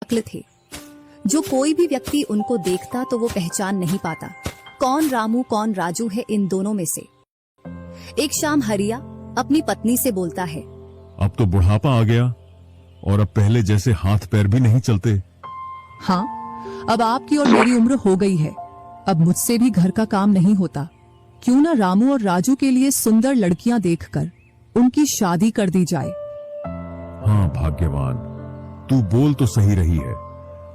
शक्ल थे, जो कोई भी व्यक्ति उनको देखता तो वो पहचान नहीं पाता कौन रामू कौन राजू है इन दोनों में से। एक शाम हरिया अपनी पत्नी से बोलता है, अब तो बुढ़ापा आ गया और अब पहले जैसे हाथ पैर भी नहीं चलते। हाँ, अब आपकी और मेरी उम्र हो गई है, अब मुझसे भी घर का काम नहीं होता। क्यों ना रामू और राजू के लिए सुंदर लड़कियां देखकर उनकी शादी कर दी जाए। हाँ भाग्यवान, तू बोल तो सही रही है,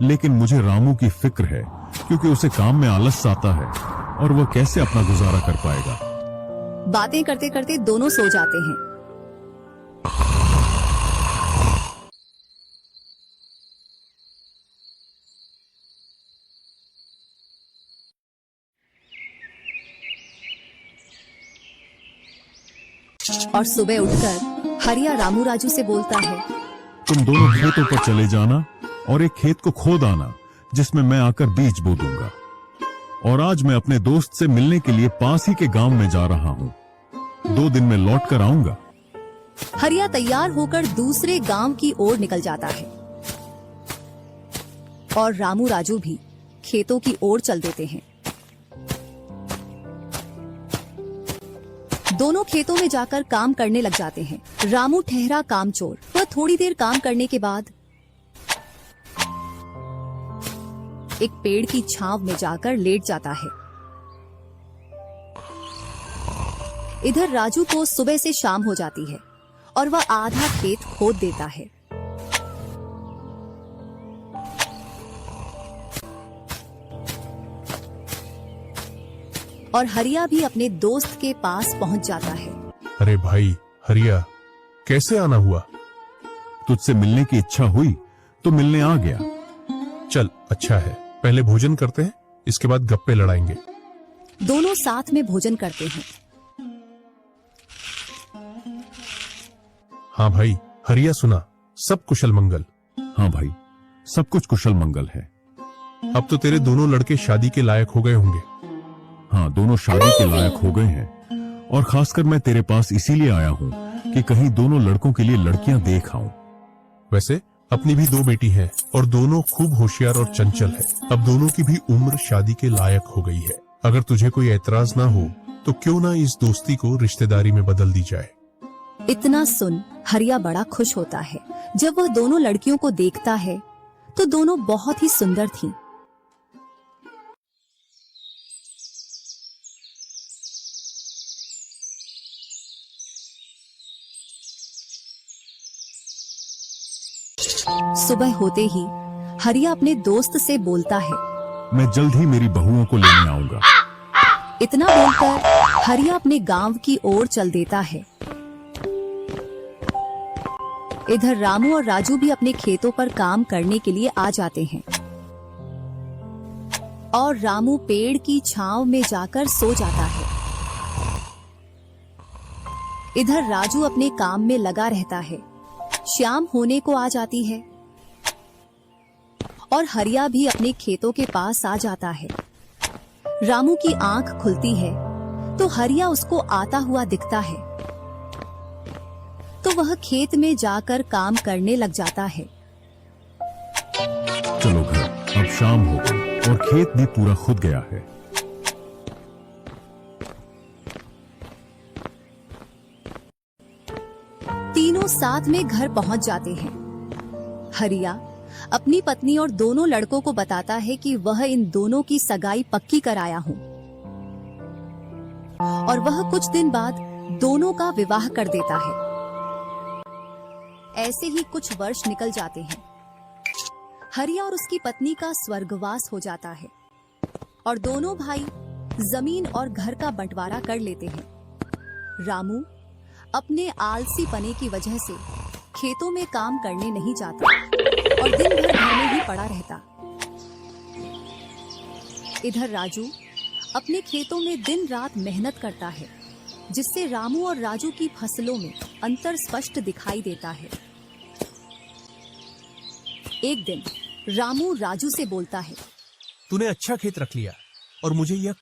लेकिन मुझे रामू की फिक्र है, क्योंकि उसे काम में आलस आता है और वह कैसे अपना गुजारा कर पाएगा। बातें करते करते दोनों सो जाते हैं। और सुबह उठकर हरिया रामू राजू से बोलता है, तुम दोनों खेतों पर चले जाना और एक खेत को खोद आना जिसमें मैं आकर बीज बो दूंगा। और आज मैं अपने दोस्त से मिलने के लिए पास ही के गांव में जा रहा हूं, 2 दिन में लौट कर आऊंगा। हरिया तैयार होकर दूसरे गांव की ओर निकल जाता है और रामू राजू भी खेतों की ओर चल देते हैं। दोनों खेतों में जाकर काम करने लग जाते हैं। रामू ठहरा कामचोर, वह थोड़ी देर काम करने के बाद एक पेड़ की छांव में जाकर लेट जाता है। इधर राजू को सुबह से शाम हो जाती है और वह आधा खेत खोद देता है। और हरिया भी अपने दोस्त के पास पहुंच जाता है। अरे भाई हरिया, कैसे आना हुआ? तुझसे मिलने की इच्छा हुई तो मिलने आ गया। चल अच्छा है, पहले भोजन करते हैं, इसके बाद गप्पे लड़ाएंगे। दोनों साथ में भोजन करते हैं। हाँ भाई हरिया, सुना सब कुशल मंगल? हाँ भाई, सब कुछ कुशल मंगल है। अब तो तेरे दोनों लड़के शादी के लायक हो गए होंगे। हाँ, दोनों शादी के लायक हो गए हैं और खासकर मैं तेरे पास इसीलिए आया हूँ कि कहीं दोनों लड़कों के लिए लड़कियां देख आऊं। वैसे अपनी भी 2 बेटी हैं और दोनों खूब होशियार और चंचल है। अब दोनों की भी उम्र शादी के लायक हो गई है। अगर तुझे कोई एतराज ना हो तो क्यों ना इस दोस्ती को रिश्तेदारी में बदल दी जाए। इतना सुन हरिया बड़ा खुश होता है। जब वह दोनों लड़कियों को देखता है तो दोनों बहुत ही सुंदर थीं। सुबह होते ही हरिया अपने दोस्त से बोलता है, मैं जल्द ही मेरी बहुओं को लेने आऊंगा। इतना बोलकर हरिया अपने गांव की ओर चल देता है। इधर रामू और राजू भी अपने खेतों पर काम करने के लिए आ जाते हैं और रामू पेड़ की छांव में जाकर सो जाता है। इधर राजू अपने काम में लगा रहता है। शाम होने को आ जाती है और हरिया भी अपने खेतों के पास आ जाता है। रामू की आंख खुलती है तो हरिया उसको आता हुआ दिखता है, तो वह खेत में जाकर काम करने लग जाता है। चलो घर, अब शाम हो गई और खेत भी पूरा खुद गया है। तीनों साथ में घर पहुंच जाते हैं। हरिया अपनी पत्नी और दोनों लड़कों को बताता है कि वह इन दोनों की सगाई पक्की कराया हूं और वह कुछ दिन बाद दोनों का विवाह कर देता है। ऐसे ही कुछ वर्ष निकल जाते हैं। हरिया और उसकी पत्नी का स्वर्गवास हो जाता है और दोनों भाई जमीन और घर का बंटवारा कर लेते हैं। रामू अपने आलसी पने की वजह से खेतों में काम करने नहीं जाता और दिन भर घर में ही पड़ा रहता। इधर राजू अपने खेतों में दिन रात मेहनत करता है, जिससे रामू और राजू की फसलों में अंतर स्पष्ट दिखाई देता है। एक दिन रामू राजू से बोलता है, तूने अच्छा खेत रख लिया और मुझे यह